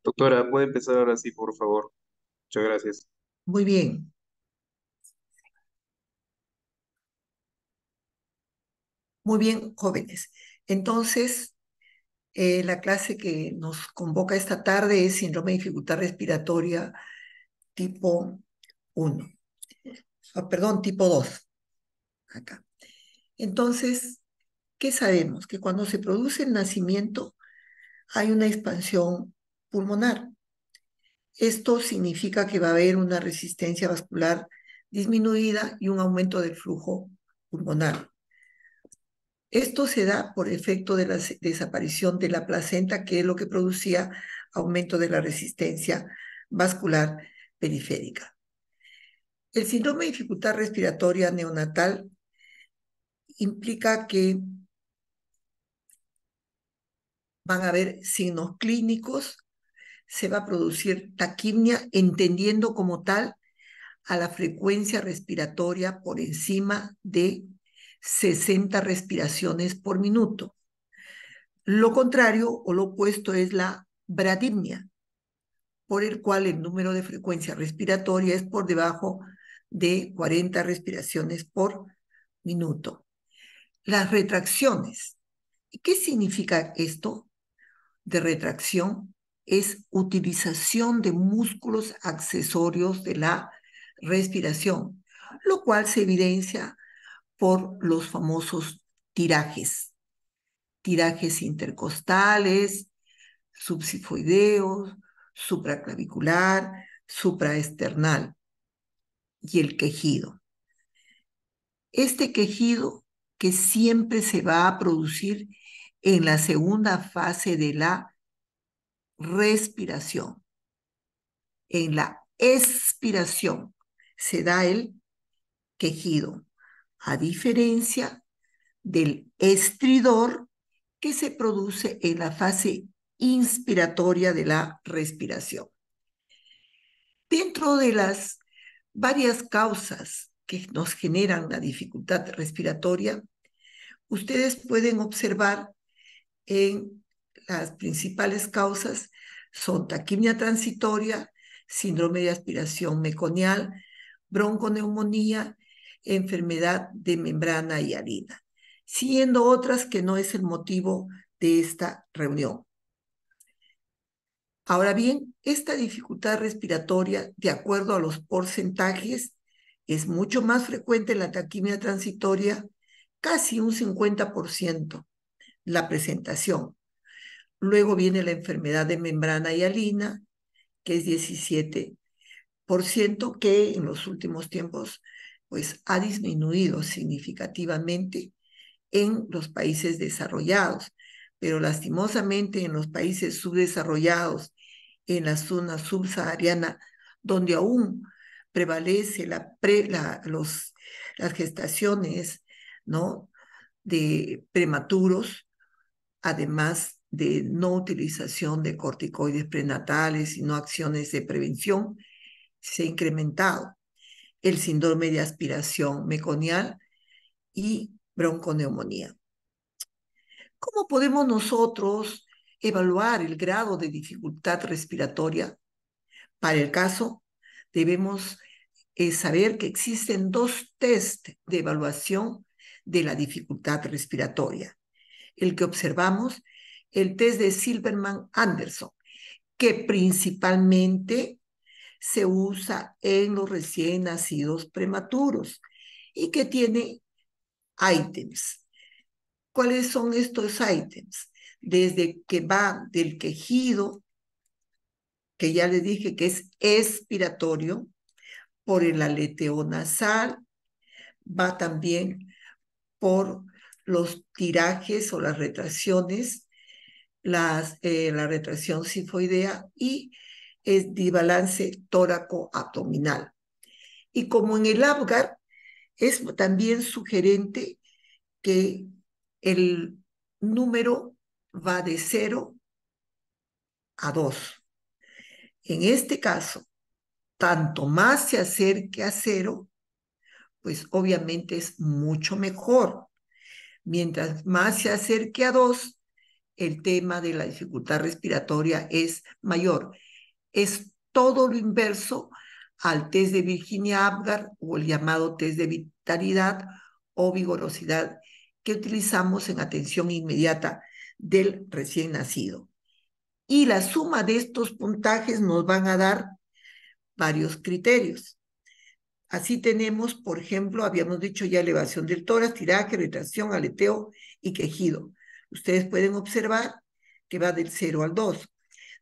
Doctora, ¿puede empezar ahora sí, por favor? Muchas gracias. Muy bien, jóvenes. Entonces, la clase que nos convoca esta tarde es síndrome de dificultad respiratoria tipo uno. Perdón, tipo 2 acá. Entonces, ¿qué sabemos? Que cuando se produce el nacimiento hay una expansión pulmonar. Esto significa que va a haber una resistencia vascular disminuida y un aumento del flujo pulmonar. Esto se da por efecto de la desaparición de la placenta, que es lo que producía aumento de la resistencia vascular periférica. El síndrome de dificultad respiratoria neonatal implica que van a haber signos clínicos, se va a producir taquimia, entendiendo como tal a la frecuencia respiratoria por encima de 60 respiraciones por minuto. Lo contrario o lo opuesto es la bradimia, por el cual el número de frecuencia respiratoria es por debajo de 40 respiraciones por minuto. Las retracciones. ¿Qué significa esto de retracción? Es utilización de músculos accesorios de la respiración, lo cual se evidencia por los famosos tirajes, tirajes intercostales, subsifoideos, supraclavicular, supraesternal y el quejido. Este quejido que siempre se va a producir en la segunda fase de la respiración. En la expiración se da el quejido, a diferencia del estridor que se produce en la fase inspiratoria de la respiración. Dentro de las varias causas que nos generan la dificultad respiratoria, ustedes pueden observar en las principales causas son taquimia transitoria, síndrome de aspiración meconial, bronconeumonía, enfermedad de membrana hialina, siendo otras que no es el motivo de esta reunión. Ahora bien, esta dificultad respiratoria, de acuerdo a los porcentajes, es mucho más frecuente en la taquimia transitoria, casi un 50% la presentación. Luego viene la enfermedad de membrana hialina, que es 17%, que en los últimos tiempos pues, ha disminuido significativamente en los países desarrollados, pero lastimosamente en los países subdesarrollados, en la zona subsahariana, donde aún prevalece las gestaciones, ¿no?, de prematuros, además de no utilización de corticoides prenatales y no acciones de prevención, se ha incrementado el síndrome de aspiración meconial y bronconeumonía. ¿Cómo podemos nosotros evaluar el grado de dificultad respiratoria? Para el caso, debemos saber que existen dos test de evaluación de la dificultad respiratoria. El que observamos, el test de Silverman-Anderson, que principalmente se usa en los recién nacidos prematuros y que tiene ítems. ¿Cuáles son estos ítems? Desde que va del quejido, que ya les dije que es expiratorio, por el aleteo nasal, va también por los tirajes o las retracciones, la retracción sifoidea y el desbalance tóraco-abdominal. Y como en el Apgar, es también sugerente que el número va de 0 a 2. En este caso, tanto más se acerque a 0, pues obviamente es mucho mejor. Mientras más se acerque a 2, el tema de la dificultad respiratoria es mayor. Es todo lo inverso al test de Virginia-Apgar o el llamado test de vitalidad o vigorosidad que utilizamos en atención inmediata del recién nacido. Y la suma de estos puntajes nos van a dar varios criterios. Así tenemos, por ejemplo, habíamos dicho ya elevación del tórax, tiraje, retracción, aleteo y quejido. Ustedes pueden observar que va del 0 al 2,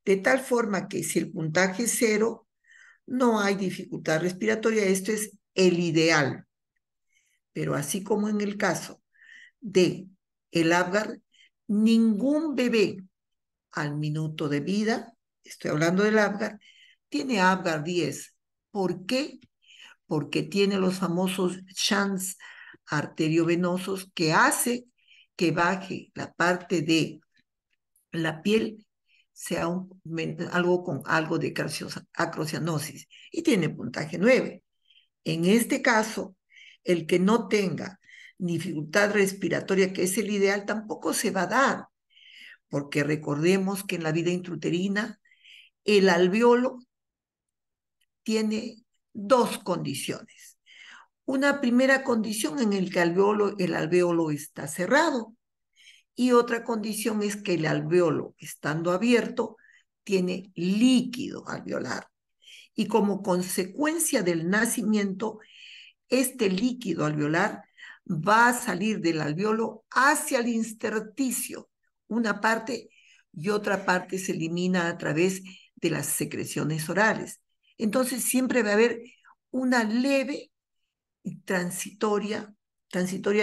de tal forma que si el puntaje es 0, no hay dificultad respiratoria. Esto es el ideal. Pero así como en el caso de el Apgar, ningún bebé al minuto de vida, estoy hablando del Apgar, tiene Apgar 10. ¿Por qué? Porque tiene los famosos shunts arteriovenosos que hace que baje la parte de la piel, sea algo con algo de acrocianosis, y tiene puntaje 9. En este caso, el que no tenga dificultad respiratoria, que es el ideal, tampoco se va a dar, porque recordemos que en la vida intrauterina el alveolo tiene dos condiciones. Una primera condición en el que el alveolo está cerrado, y otra condición es que el alveolo, estando abierto, tiene líquido alveolar. Y como consecuencia del nacimiento, este líquido alveolar va a salir del alveolo hacia el intersticio, una parte, y otra parte se elimina a través de las secreciones orales. Entonces siempre va a haber una leve y transitoria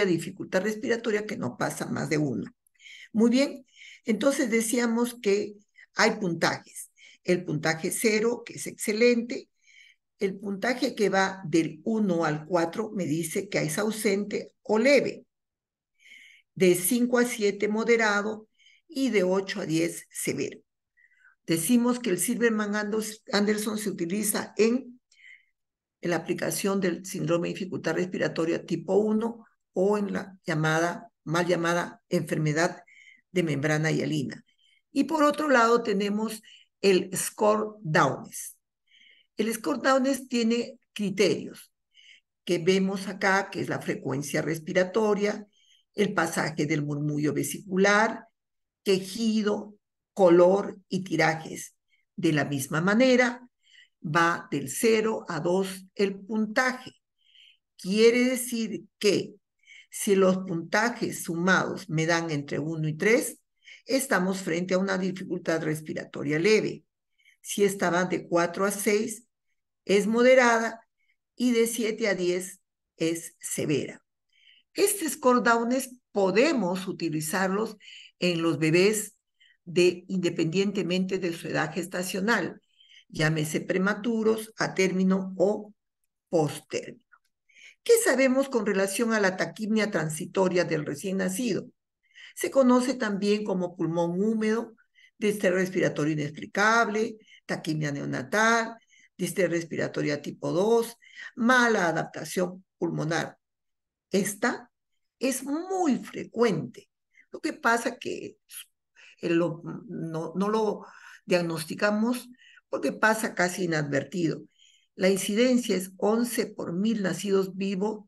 dificultad respiratoria que no pasa más de 1. Muy bien, entonces decíamos que hay puntajes. El puntaje 0, que es excelente. El puntaje que va del 1 al 4 me dice que es ausente o leve. De 5 a 7 moderado y de 8 a 10 severo. Decimos que el Silverman-Anderson se utiliza en la aplicación del síndrome de dificultad respiratoria tipo 1 o en la mal llamada enfermedad de membrana hialina. Y por otro lado tenemos el score Downes. El score Downes tiene criterios que vemos acá, que es la frecuencia respiratoria, el pasaje del murmullo vesicular, quejido, color y tirajes. De la misma manera, va del 0 a 2 el puntaje. Quiere decir que si los puntajes sumados me dan entre 1 y 3, estamos frente a una dificultad respiratoria leve. Si esta va de 4 a 6, es moderada, y de 7 a 10 es severa. Estos score Downes podemos utilizarlos en los bebés independientemente de su edad gestacional, llámese prematuros, a término o posttérmino. ¿Qué sabemos con relación a la taquimia transitoria del recién nacido? Se conoce también como pulmón húmedo, distrés respiratorio inexplicable, taquimia neonatal, distrés respiratoria tipo 2, mala adaptación pulmonar. Esta es muy frecuente. Lo que pasa que no lo diagnosticamos porque pasa casi inadvertido. La incidencia es 11 por 1000 nacidos vivos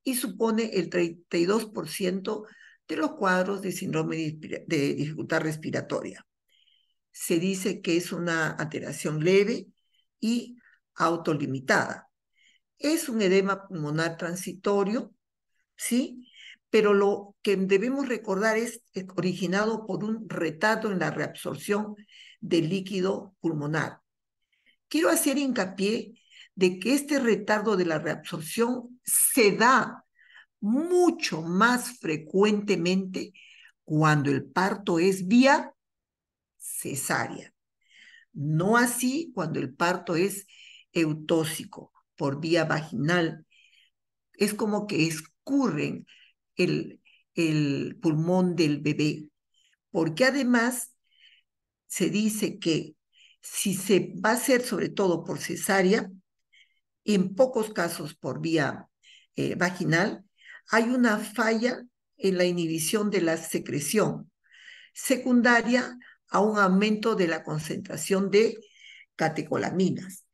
y supone el 32% de los cuadros de síndrome de dificultad respiratoria. Se dice que es una alteración leve y autolimitada. Es un edema pulmonar transitorio, ¿sí? Pero lo que debemos recordar es originado por un retardo en la reabsorción del líquido pulmonar. Quiero hacer hincapié de que este retardo de la reabsorción se da mucho más frecuentemente cuando el parto es vía cesárea. No así cuando el parto es eutóxico, por vía vaginal. Es como que escurren el, el pulmón del bebé, porque además se dice que si se va a hacer sobre todo por cesárea, en pocos casos por vía vaginal, hay una falla en la inhibición de la secreción. secundaria a un aumento de la concentración de catecolaminas.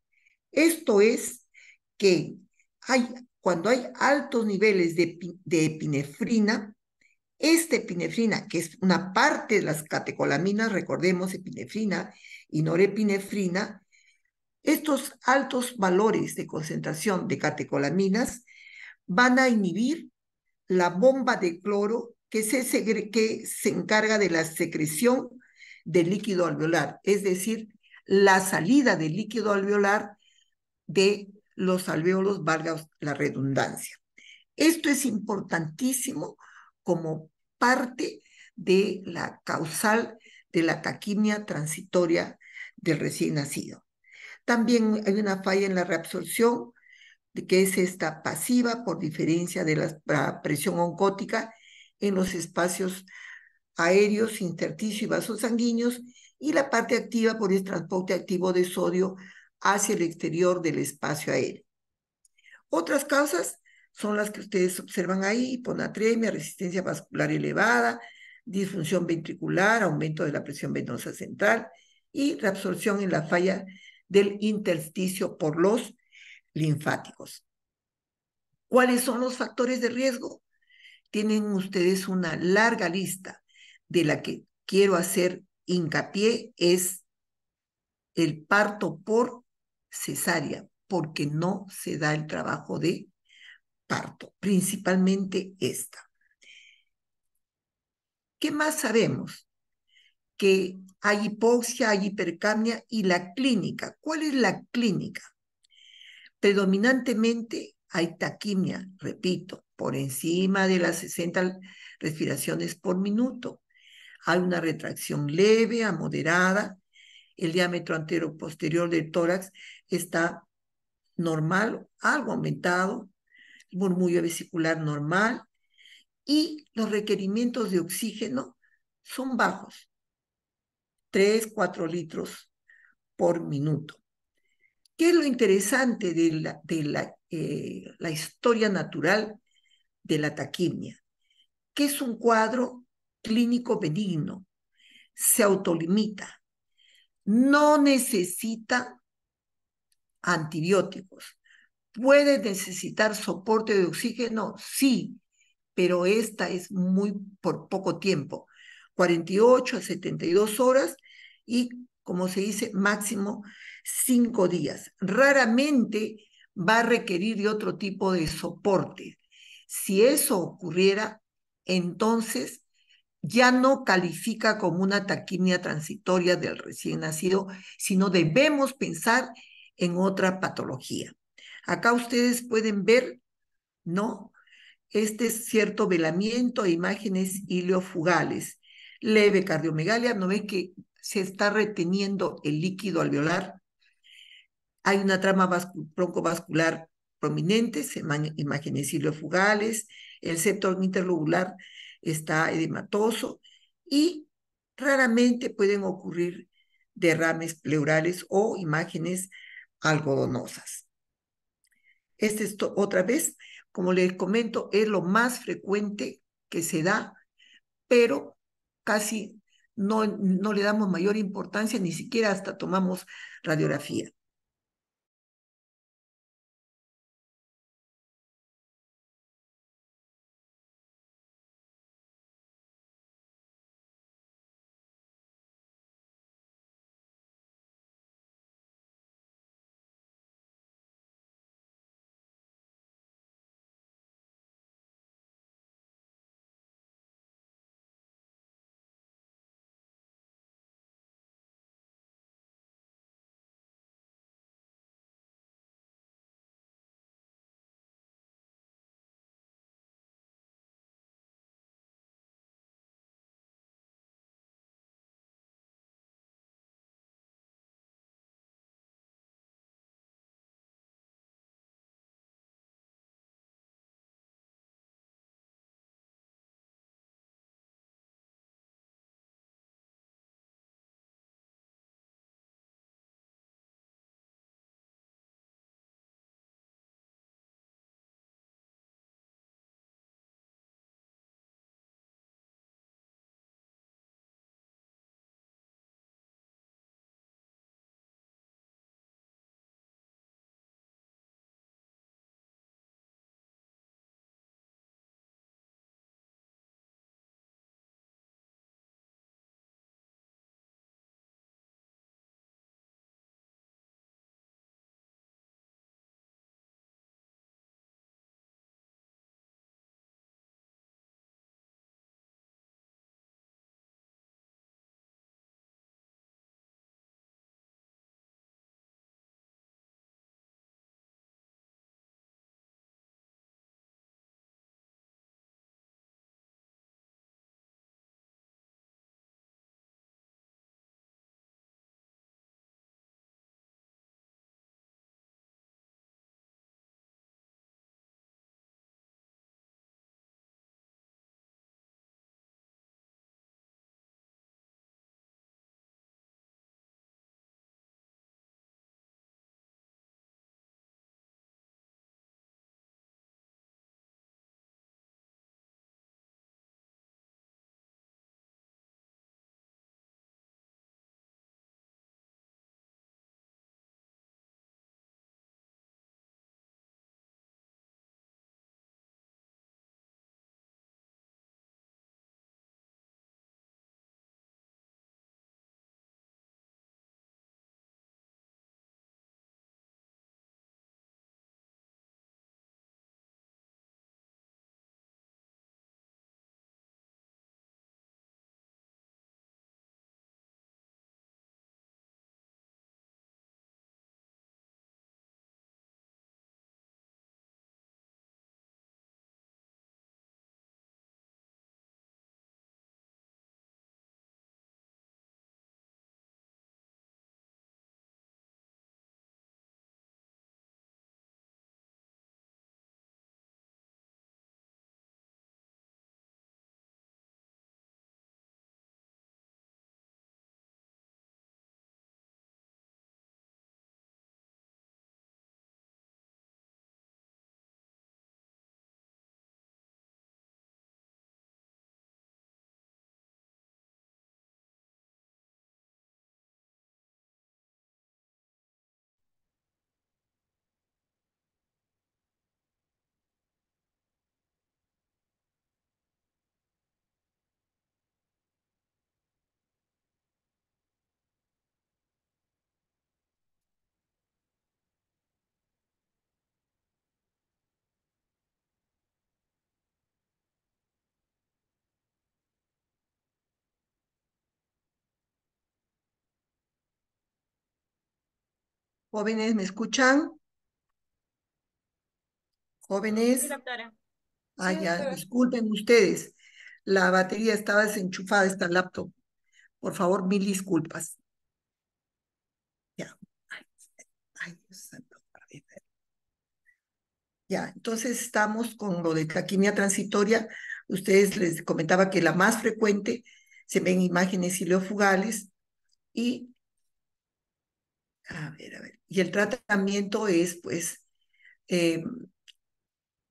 Esto es que cuando hay altos niveles de epinefrina, esta epinefrina, que es una parte de las catecolaminas, recordemos epinefrina y norepinefrina, estos altos valores de concentración de catecolaminas van a inhibir la bomba de cloro que se encarga de la secreción del líquido alveolar, es decir, la salida del líquido alveolar de los alvéolos, valga la redundancia. Esto es importantísimo como parte de la causal de la taquimia transitoria del recién nacido. También hay una falla en la reabsorción, que es esta pasiva por diferencia de la presión oncótica en los espacios aéreos, intersticio y vasos sanguíneos, y la parte activa por el transporte activo de sodio hacia el exterior del espacio aéreo. Otras causas son las que ustedes observan ahí: hiponatremia, resistencia vascular elevada, disfunción ventricular, aumento de la presión venosa central y reabsorción en la falla del intersticio por los linfáticos. ¿Cuáles son los factores de riesgo? Tienen ustedes una larga lista. De la que quiero hacer hincapié es el parto por cesárea, porque no se da el trabajo de parto, principalmente esta. ¿Qué más sabemos? Que hay hipoxia, hay hipercapnia y la clínica. ¿Cuál es la clínica? Predominantemente hay taquimia, repito, por encima de las 60 respiraciones por minuto. Hay una retracción leve a moderada. El diámetro antero-posterior del tórax está normal, algo aumentado. El murmullo vesicular normal. Y los requerimientos de oxígeno son bajos, 3, 4 litros por minuto. ¿Qué es lo interesante la historia natural de la taquimia? Que es un cuadro clínico benigno, se autolimita, no necesita antibióticos. ¿Puede necesitar soporte de oxígeno? Sí, pero esta es muy por poco tiempo, 48 a 72 horas y, como se dice, máximo 5 días. Raramente va a requerir de otro tipo de soporte. Si eso ocurriera, entonces ya no califica como una taquimia transitoria del recién nacido, sino debemos pensar en otra patología. Acá ustedes pueden ver, ¿no? Este es cierto velamiento e imágenes ileofugales. Leve cardiomegalia, ¿no ven que se está reteniendo el líquido alveolar? Hay una trama broncovascular prominente, imágenes ileofugales, el septo interlobular está edematoso y raramente pueden ocurrir derrames pleurales o imágenes algodonosas. Otra vez, como les comento, es lo más frecuente que se da, pero casi no le damos mayor importancia, ni siquiera hasta tomamos radiografía. Jóvenes, ¿me escuchan? Sí, Jóvenes. doctora. Ah, Sí, ya, doctora. disculpen ustedes. La batería estaba desenchufada, esta laptop. Por favor, mil disculpas. Ya. Ay, ay, Dios santo. A ver. Ya, entonces estamos con lo de taquimia transitoria. Ustedes les comentaba que la más frecuente se ven imágenes ileofugales y, a ver, y el tratamiento es, pues, eh,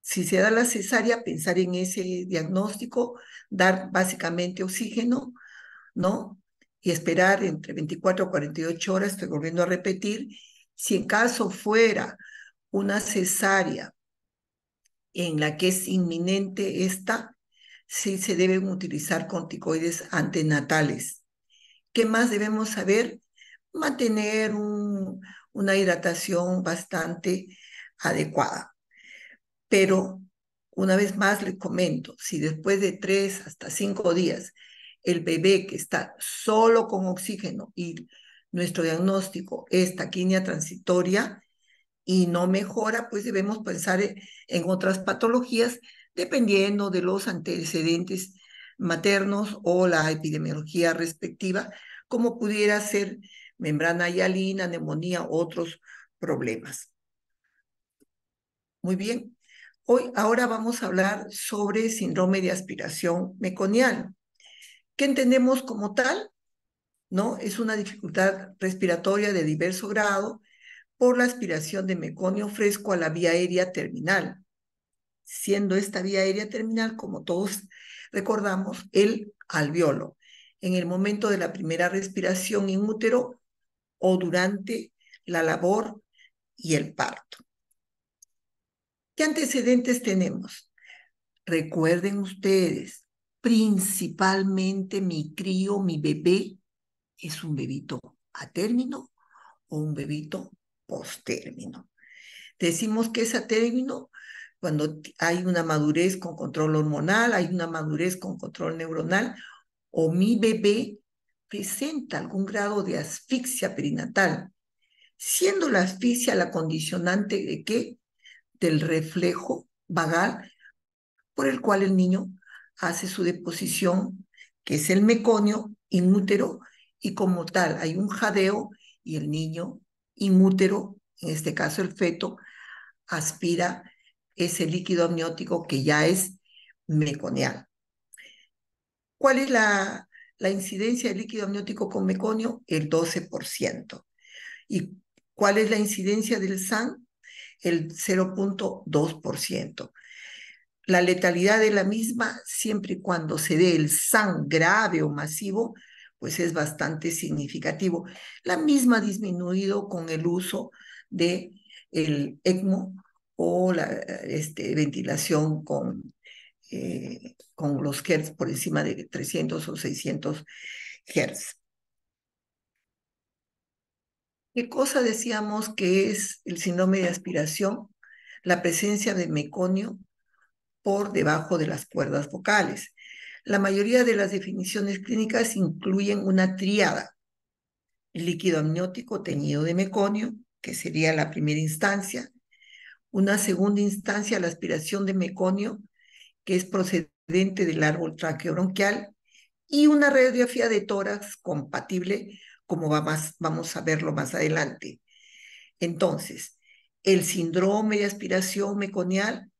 si se da la cesárea, pensar en ese diagnóstico, dar básicamente oxígeno, ¿no? Y esperar entre 24 a 48 horas, estoy volviendo a repetir. Si en caso fuera una cesárea en la que es inminente esta, sí se deben utilizar corticoides antenatales. ¿Qué más debemos saber? Mantener una hidratación bastante adecuada. Pero una vez más le comento, si después de 3 hasta 5 días el bebé que está solo con oxígeno y nuestro diagnóstico es taquinia transitoria y no mejora, pues debemos pensar en otras patologías dependiendo de los antecedentes maternos o la epidemiología respectiva, como pudiera ser membrana hialina, neumonía, otros problemas. Muy bien. Ahora vamos a hablar sobre síndrome de aspiración meconial. ¿Qué entendemos como tal? ¿No? Es una dificultad respiratoria de diverso grado por la aspiración de meconio fresco a la vía aérea terminal, siendo esta vía aérea terminal, como todos recordamos, el alveolo, en el momento de la primera respiración in útero o durante la labor y el parto. ¿Qué antecedentes tenemos? Recuerden ustedes, principalmente mi crío, mi bebé, es un bebito a término o un bebito postérmino. Decimos que es a término cuando hay una madurez con control hormonal, hay una madurez con control neuronal, o mi bebé presenta algún grado de asfixia perinatal, siendo la asfixia la condicionante de qué? Del reflejo vagal por el cual el niño hace su deposición, que es el meconio inútero, y como tal hay un jadeo y el niño inútero, en este caso el feto, aspira ese líquido amniótico que ya es meconial. ¿Cuál es la incidencia del líquido amniótico con meconio? El 12%. ¿Y cuál es la incidencia del SAN? El 0.2%. La letalidad de la misma, siempre y cuando se dé el SAN grave o masivo, pues es bastante significativo. La misma ha disminuido con el uso de el ECMO o la ventilación con los hertz por encima de 300 o 600 hertz. ¿Qué cosa decíamos que es el síndrome de aspiración? La presencia de meconio por debajo de las cuerdas vocales. La mayoría de las definiciones clínicas incluyen una tríada: líquido amniótico teñido de meconio, que sería la primera instancia; una segunda instancia, la aspiración de meconio, que es procedente del árbol traqueobronquial; y una radiografía de tórax compatible, como vamos a verlo más adelante. Entonces, el síndrome de aspiración meconial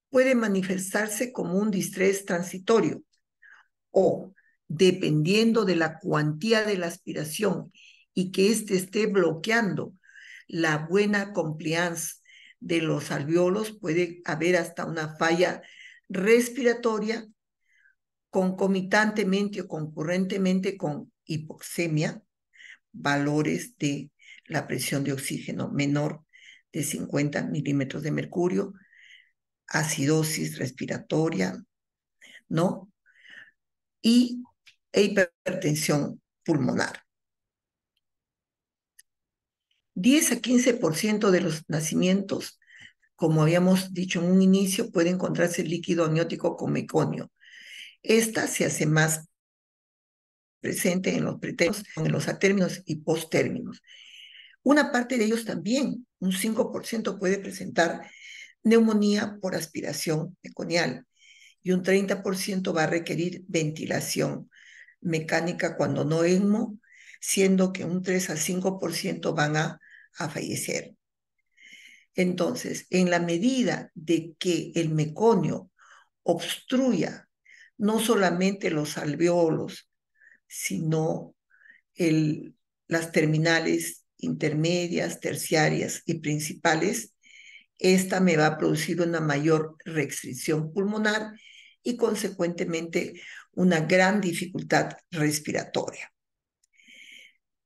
puede manifestarse como un distrés transitorio o, dependiendo de la cuantía de la aspiración y que éste esté bloqueando la buena compliance de los alveolos, puede haber hasta una falla respiratoria concomitantemente o concurrentemente con hipoxemia, valores de la presión de oxígeno menor de 50 milímetros de mercurio, acidosis respiratoria, ¿no? Y hipertensión pulmonar. 10 a 15% de los nacimientos, como habíamos dicho en un inicio, puede encontrarse líquido amniótico con meconio. Esta se hace más presente en los pretérminos, en los atérminos y posttérminos. Una parte de ellos también, un 5% puede presentar neumonía por aspiración meconial y un 30% va a requerir ventilación mecánica cuando no ECMO, siendo que un 3 al 5% van a fallecer. Entonces, en la medida de que el meconio obstruya no solamente los alveolos, sino las terminales intermedias, terciarias y principales, esta me va a producir una mayor restricción pulmonar y consecuentemente una gran dificultad respiratoria.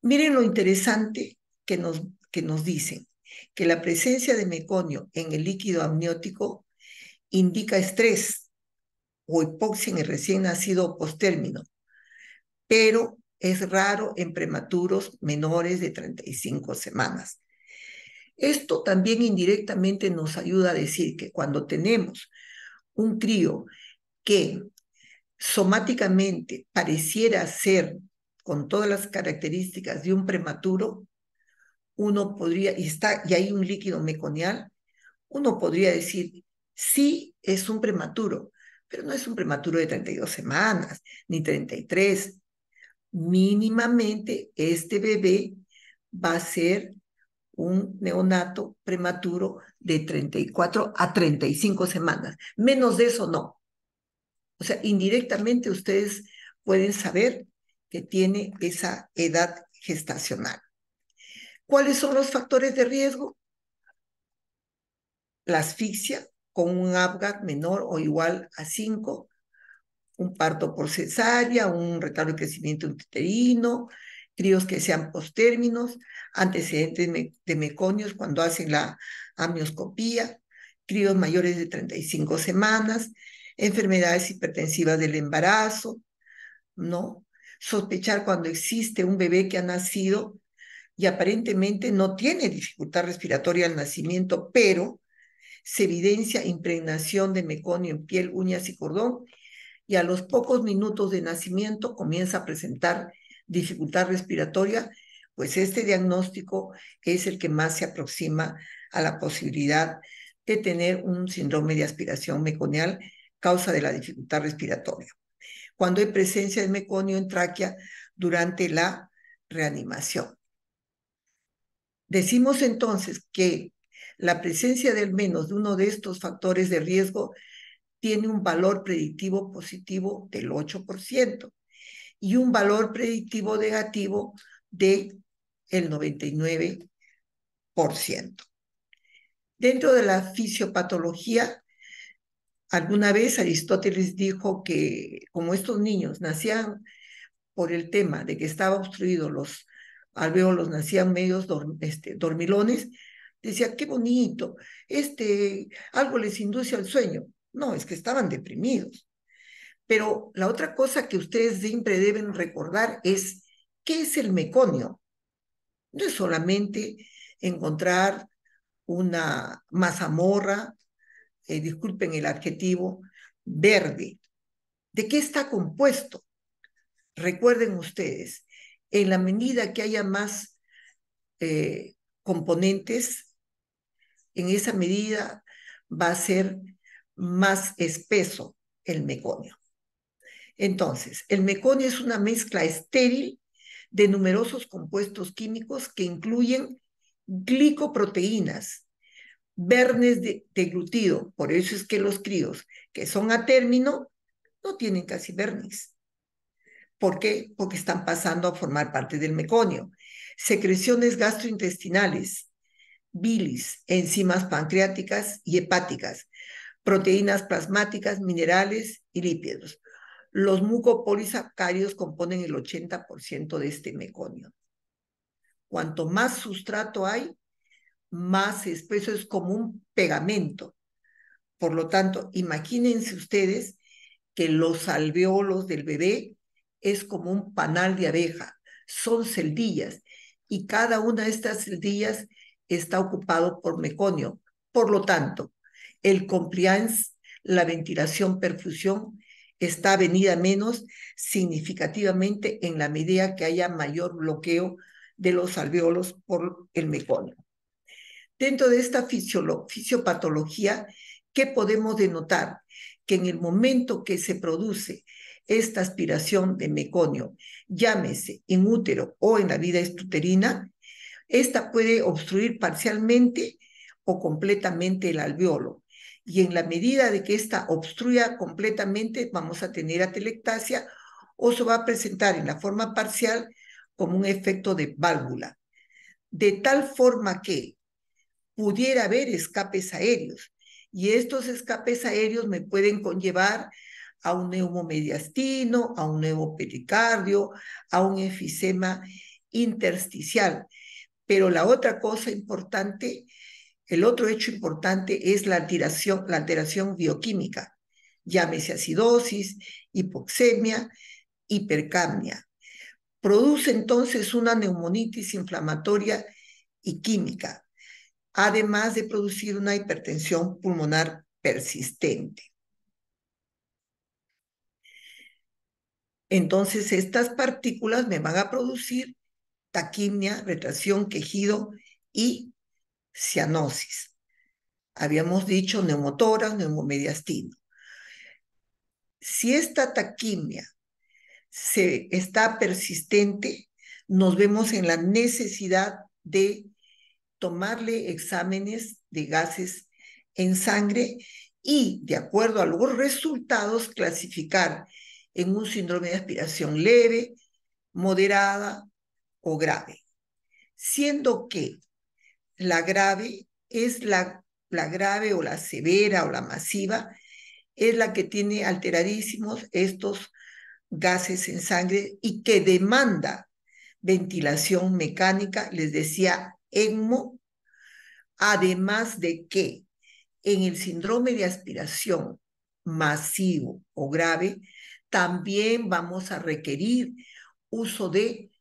Miren lo interesante que nos dicen, que la presencia de meconio en el líquido amniótico indica estrés o hipoxia en el recién nacido postérmino, pero es raro en prematuros menores de 35 semanas. Esto también indirectamente nos ayuda a decir que cuando tenemos un crío que somáticamente pareciera ser con todas las características de un prematuro, uno podría, y hay un líquido meconial, uno podría decir, sí es un prematuro, pero no es un prematuro de 32 semanas, ni 33. Mínimamente este bebé va a ser un neonato prematuro de 34 a 35 semanas. Menos de eso no. O sea, indirectamente ustedes pueden saber que tiene esa edad gestacional. ¿Cuáles son los factores de riesgo? La asfixia con un ABGAT menor o igual a 5, un parto por cesárea, un retardo de crecimiento uterino, críos que sean postérminos, antecedentes de meconios cuando hacen la amnioscopía, críos mayores de 35 semanas, enfermedades hipertensivas del embarazo, ¿no? Sospechar cuando existe un bebé que ha nacido y aparentemente no tiene dificultad respiratoria al nacimiento, pero se evidencia impregnación de meconio en piel, uñas y cordón, y a los pocos minutos de nacimiento comienza a presentar dificultad respiratoria, pues este diagnóstico es el que más se aproxima a la posibilidad de tener un síndrome de aspiración meconial, causa de la dificultad respiratoria. Cuando hay presencia de meconio en tráquea durante la reanimación. Decimos entonces que la presencia de al menos de uno de estos factores de riesgo tiene un valor predictivo positivo del 8% y un valor predictivo negativo del 99%. Dentro de la fisiopatología, alguna vez Aristóteles dijo que como estos niños nacían por el tema de que estaba obstruido los alvéolos, nacían medios dormilones, decía, qué bonito, algo les induce al sueño. No, es que estaban deprimidos. Pero la otra cosa que ustedes siempre deben recordar es, ¿qué es el meconio? No es solamente encontrar una mazamorra, disculpen el adjetivo, verde. ¿De qué está compuesto? Recuerden ustedes, en la medida que haya más componentes, en esa medida va a ser más espeso el meconio. Entonces, el meconio es una mezcla estéril de numerosos compuestos químicos que incluyen glicoproteínas, vernes de glutido. Por eso es que los críos que son a término no tienen casi vernis. ¿Por qué? Porque están pasando a formar parte del meconio. Secreciones gastrointestinales, bilis, enzimas pancreáticas y hepáticas, proteínas plasmáticas, minerales y lípidos. Los mucopolisacáridos componen el 80% de este meconio. Cuanto más sustrato hay, más espeso, es como un pegamento. Por lo tanto, imagínense ustedes que los alveolos del bebé es como un panal de abeja, son celdillas, y cada una de estas celdillas está ocupado por meconio. Por lo tanto, el compliance, la ventilación, perfusión, está avenida menos significativamente en la medida que haya mayor bloqueo de los alvéolos por el meconio. Dentro de esta fisiopatología, ¿qué podemos denotar? Que en el momento que se produce esta aspiración de meconio, llámese in útero o en la vida extrauterina, esta puede obstruir parcialmente o completamente el alvéolo. Y en la medida de que esta obstruya completamente, vamos a tener atelectasia o se va a presentar en la forma parcial como un efecto de válvula. De tal forma que pudiera haber escapes aéreos. Y estos escapes aéreos me pueden conllevar a un neumomediastino, a un neumopericardio, a un enfisema intersticial. Pero la otra cosa importante, el otro hecho importante es la alteración bioquímica, llámese acidosis, hipoxemia, hipercapnia. Produce entonces una neumonitis inflamatoria y química, además de producir una hipertensión pulmonar persistente. Entonces, estas partículas me van a producir taquimia, retracción, quejido y cianosis. Habíamos dicho neumotórax, neumomediastino. Si esta taquimia está persistente, nos vemos en la necesidad de tomarle exámenes de gases en sangre y, de acuerdo a los resultados, clasificar en un síndrome de aspiración leve, moderada o grave. Siendo que la grave es la grave o la severa o la masiva, es la que tiene alteradísimos estos gases en sangre y que demanda ventilación mecánica, les decía ECMO, además de que en el síndrome de aspiración masivo o grave, también vamos a requerir uso de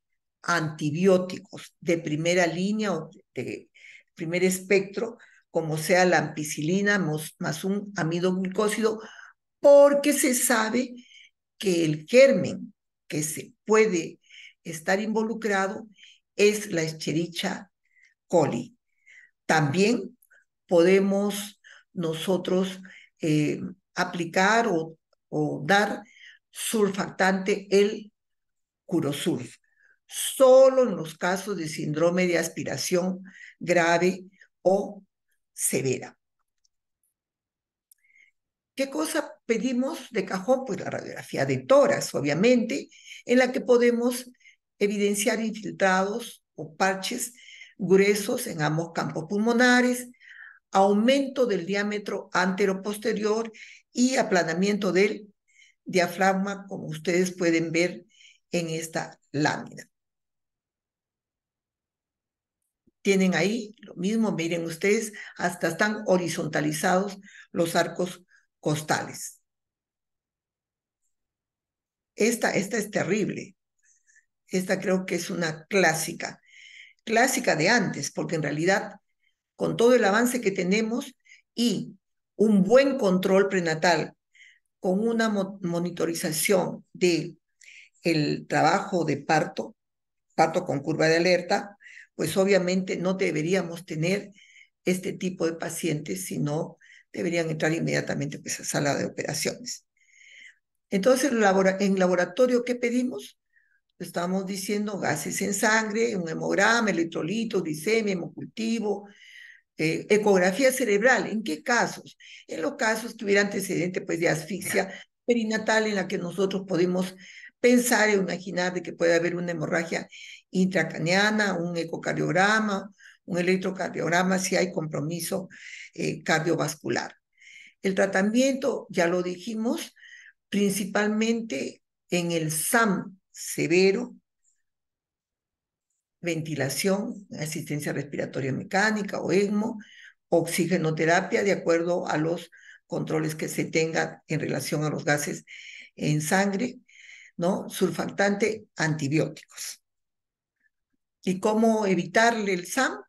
antibióticos de primera línea o de primer espectro, como sea la ampicilina más un amidoglucósido, porque se sabe que el germen que se puede estar involucrado es la Escherichia coli. También podemos nosotros aplicar o dar surfactante, el Curosurf, solo en los casos de síndrome de aspiración grave o severa. ¿Qué cosa pedimos de cajón? Pues la radiografía de tórax, obviamente, en la que podemos evidenciar infiltrados o parches gruesos en ambos campos pulmonares, aumento del diámetro anteroposterior y aplanamiento del diafragma, como ustedes pueden ver en esta lámina. Tienen ahí lo mismo, miren ustedes, hasta están horizontalizados los arcos costales. Esta es terrible. Esta creo que es una clásica de antes, porque en realidad, con todo el avance que tenemos y un buen control prenatal, con una monitorización del trabajo de parto con curva de alerta, pues obviamente no deberíamos tener este tipo de pacientes, sino deberían entrar inmediatamente pues, a sala de operaciones. Entonces, en laboratorio, ¿qué pedimos? Estamos diciendo gases en sangre, un hemograma, electrolitos, glicemia, hemocultivo, ecografía cerebral. ¿En qué casos? En los casos que hubiera antecedente pues, de asfixia perinatal, en la que nosotros podemos pensar e imaginar de que puede haber una hemorragia intracraneana, un ecocardiograma, un electrocardiograma si hay compromiso cardiovascular. El tratamiento, ya lo dijimos, principalmente en el SAM severo, ventilación, asistencia respiratoria mecánica o ECMO, oxigenoterapia de acuerdo a los controles que se tengan en relación a los gases en sangre, ¿no? Surfactante, antibióticos. ¿Y cómo evitarle el SAM?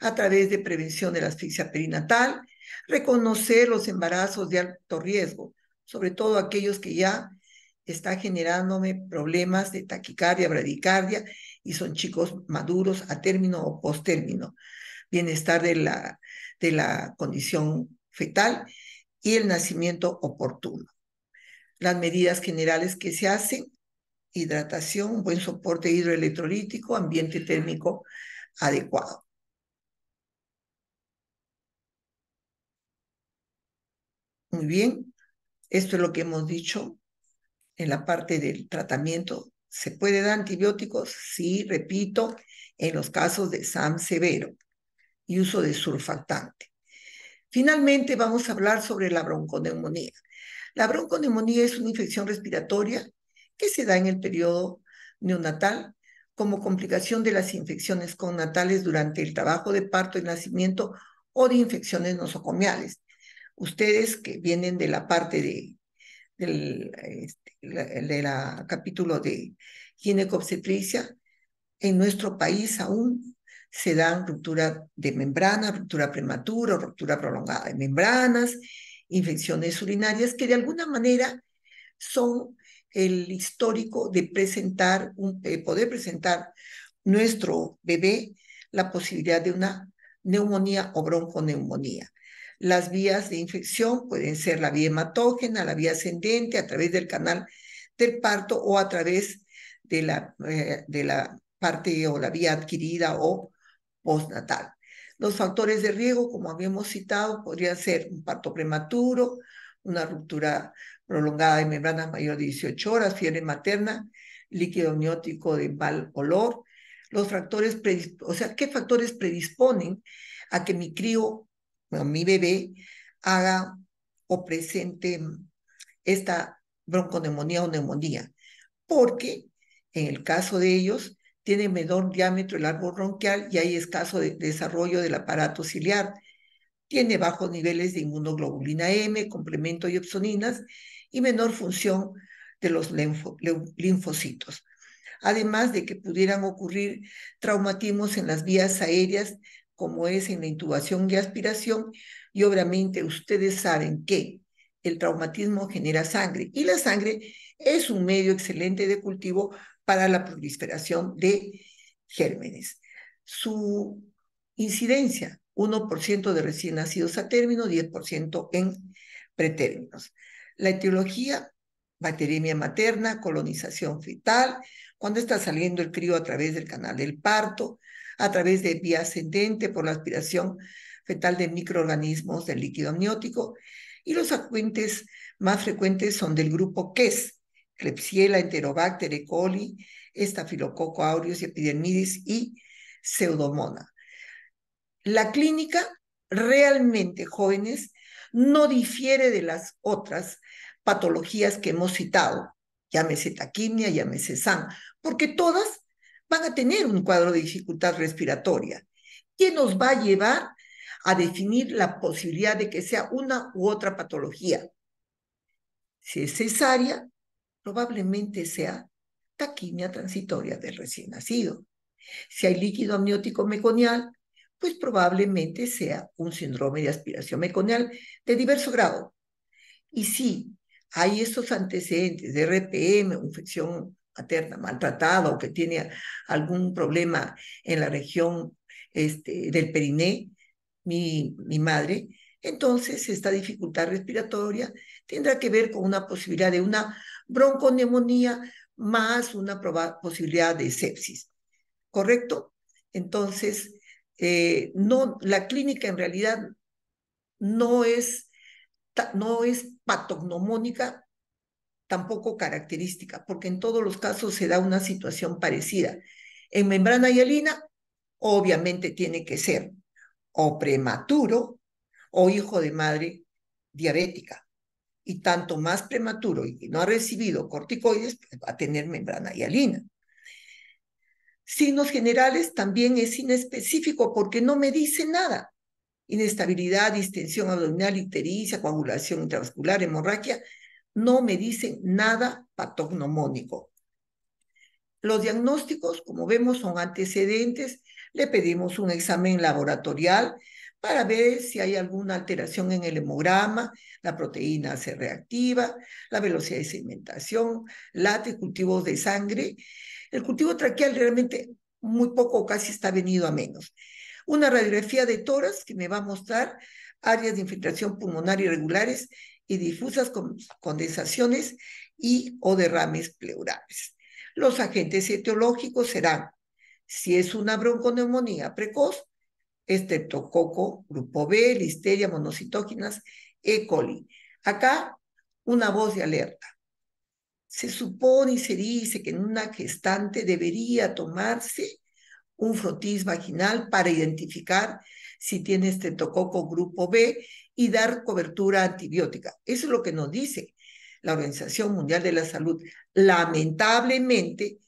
A través de prevención de la asfixia perinatal, reconocer los embarazos de alto riesgo, sobre todo aquellos que ya está generándome problemas de taquicardia, bradicardia, y son chicos maduros a término o post-término. Bienestar de la condición fetal y el nacimiento oportuno. Las medidas generales que se hacen: hidratación, buen soporte hidroelectrolítico, ambiente térmico adecuado. Muy bien, esto es lo que hemos dicho en la parte del tratamiento. ¿Se puede dar antibióticos? Sí, repito, en los casos de SAM severo y uso de surfactante. Finalmente, vamos a hablar sobre la bronconeumonía. La bronconeumonía es una infección respiratoria que se da en el periodo neonatal como complicación de las infecciones connatales durante el trabajo de parto y nacimiento o de infecciones nosocomiales. Ustedes que vienen de la parte de la capítulo de ginecobstetricia, en nuestro país aún se dan ruptura de membrana, ruptura prematura, ruptura prolongada de membranas, infecciones urinarias que de alguna manera son el histórico de poder presentar nuestro bebé la posibilidad de una neumonía o bronconeumonía. Las vías de infección pueden ser la vía hematógena, la vía ascendente, a través del canal del parto o a través de la parte o la vía adquirida o postnatal. Los factores de riesgo, como habíamos citado, podrían ser un parto prematuro, una ruptura prolongada de membranas mayor de 18 horas, fiebre materna, líquido amniótico de mal olor. Los factores, o sea, ¿qué factores predisponen a que mi crío, bueno, mi bebé, haga o presente esta bronconeumonía o neumonía? Porque en el caso de ellos tiene menor diámetro el árbol bronquial y hay escaso desarrollo del aparato ciliar. Tiene bajos niveles de inmunoglobulina M, complemento y opsoninas y menor función de los linfocitos. Además de que pudieran ocurrir traumatismos en las vías aéreas, como es en la intubación y aspiración, y obviamente ustedes saben que el traumatismo genera sangre y la sangre es un medio excelente de cultivo para la proliferación de gérmenes. Su incidencia: 1% de recién nacidos a término, 10% en pretérminos. La etiología: bacteriemia materna, colonización fetal, cuando está saliendo el crío a través del canal del parto, a través de vía ascendente por la aspiración fetal de microorganismos del líquido amniótico, y los agentes más frecuentes son del grupo KES: Klebsiella, Enterobacter, E. coli, Estafilococo aureus, Epidermidis y Pseudomonas. La clínica realmente, jóvenes, no difiere de las otras patologías que hemos citado, llámese taquimia, llámese SAM, porque todas van a tener un cuadro de dificultad respiratoria que nos va a llevar a definir la posibilidad de que sea una u otra patología. Si es cesárea, probablemente sea taquimia transitoria del recién nacido. Si hay líquido amniótico meconial, pues probablemente sea un síndrome de aspiración meconial de diverso grado. Y si hay estos antecedentes de RPM, infección materna maltratada o que tiene algún problema en la región del periné, mi madre, entonces esta dificultad respiratoria tendrá que ver con una posibilidad de una bronconeumonía más una posibilidad de sepsis. ¿Correcto? Entonces, no, la clínica en realidad no es, no es patognomónica, tampoco característica, porque en todos los casos se da una situación parecida. En membrana hialina, obviamente tiene que ser o prematuro o hijo de madre diabética. Y tanto más prematuro y no ha recibido corticoides, pues va a tener membrana hialina. Signos generales también es inespecífico porque no me dice nada. Inestabilidad, distensión abdominal, ictericia, coagulación intravascular, hemorragia, no me dicen nada patognomónico. Los diagnósticos, como vemos, son antecedentes. Le pedimos un examen laboratorial para ver si hay alguna alteración en el hemograma, la proteína C reactiva, la velocidad de sedimentación, late, cultivos de sangre, El cultivo traqueal realmente muy poco o casi está venido a menos. Una radiografía de tórax que me va a mostrar áreas de infiltración pulmonar irregulares y difusas con condensaciones y o derrames pleurales. Los agentes etiológicos serán, si es una bronconeumonía precoz, estreptococo, grupo B, listeria, monocitógenas, E. coli. Acá, una voz de alerta. Se supone y se dice que en una gestante debería tomarse un frotis vaginal para identificar si tiene estreptococo grupo B y dar cobertura antibiótica. Eso es lo que nos dice la Organización Mundial de la Salud. Lamentablemente,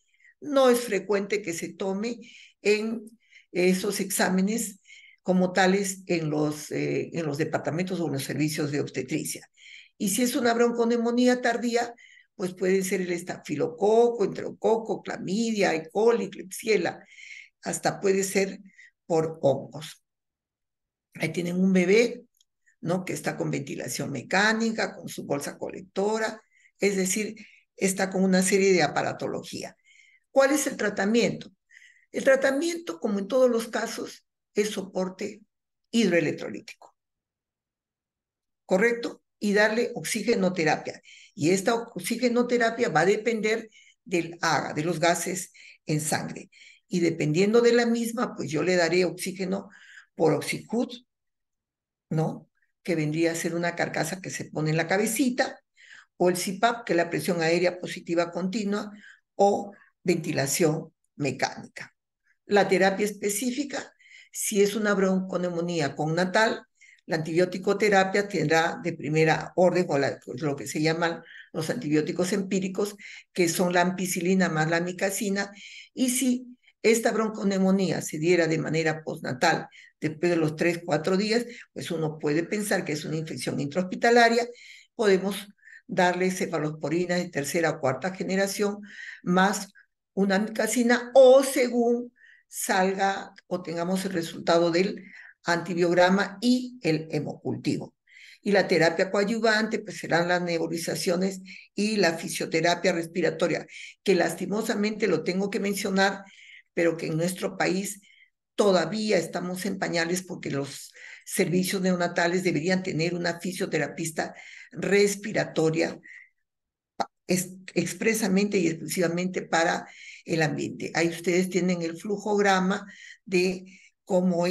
no es frecuente que se tome en esos exámenes como tales en los departamentos o en los servicios de obstetricia. Y si es una bronconeumonía tardía, pues puede ser el estafilococo, enterococo, clamidia, E. coli, klebsiella, hasta puede ser por hongos. Ahí tienen un bebé, ¿no? Que está con ventilación mecánica, con su bolsa colectora, es decir, está con una serie de aparatología. ¿Cuál es el tratamiento? El tratamiento, como en todos los casos, es soporte hidroelectrolítico, ¿correcto? Y darle oxigenoterapia. Y esta oxigenoterapia va a depender del AGA, de los gases en sangre. Y dependiendo de la misma, pues yo le daré oxígeno por Oxycut, ¿no? Que vendría a ser una carcasa que se pone en la cabecita, o el CPAP, que es la presión aérea positiva continua, o ventilación mecánica. La terapia específica, si es una bronconeumonía connatal, la antibiótico terapia tendrá de primera orden o lo que se llaman los antibióticos empíricos, que son la ampicilina más la amicacina, y si esta bronconeumonía se diera de manera postnatal después de los 3, 4 días, pues uno puede pensar que es una infección intrahospitalaria, podemos darle cefalosporina de tercera o cuarta generación más una amicacina o según salga o tengamos el resultado del antibiograma y el hemocultivo. Y la terapia coadyuvante, pues serán las nebulizaciones y la fisioterapia respiratoria, que lastimosamente lo tengo que mencionar, pero que en nuestro país todavía estamos en pañales porque los servicios neonatales deberían tener una fisioterapista respiratoria expresamente y exclusivamente para el ambiente. Ahí ustedes tienen el flujograma de cómo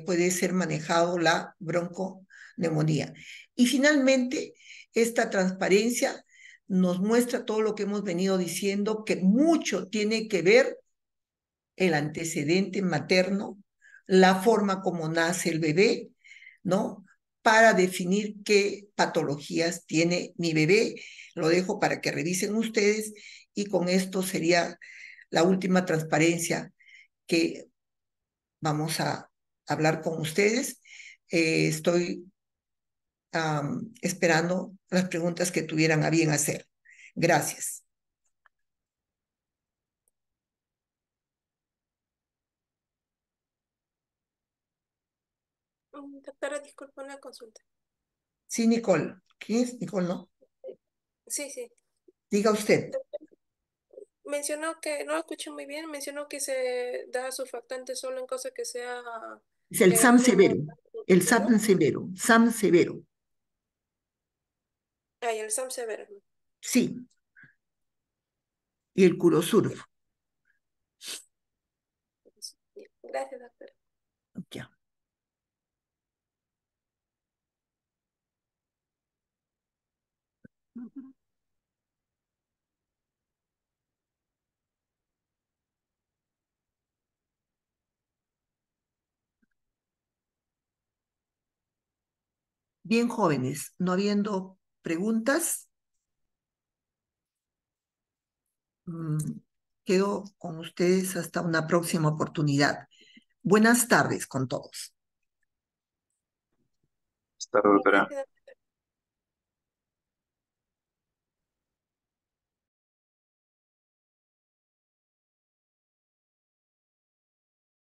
puede ser manejado la bronconeumonía. Y finalmente, esta transparencia nos muestra todo lo que hemos venido diciendo, que mucho tiene que ver el antecedente materno, la forma como nace el bebé, ¿no? Para definir qué patologías tiene mi bebé. Lo dejo para que revisen ustedes y con esto sería la última transparencia que vamos a hablar con ustedes. Estoy esperando las preguntas que tuvieran a bien hacer. Gracias. Doctora, disculpe una consulta. Sí, Nicole. ¿Quién es Nicole, no? Sí, sí. Diga usted. Mencionó que, no lo escuché muy bien, mencionó que se da surfactante solo en cosas que sea Es el SAM grado severo. El cero. SAM severo. SAM severo. Ah, y el Sam Severo. Sí. Y el Curosurf. Gracias, doctora. Ya. Bien, jóvenes, no habiendo preguntas, mm, quedo con ustedes hasta una próxima oportunidad. Buenas tardes con todos. Hasta luego, doctora. Gracias.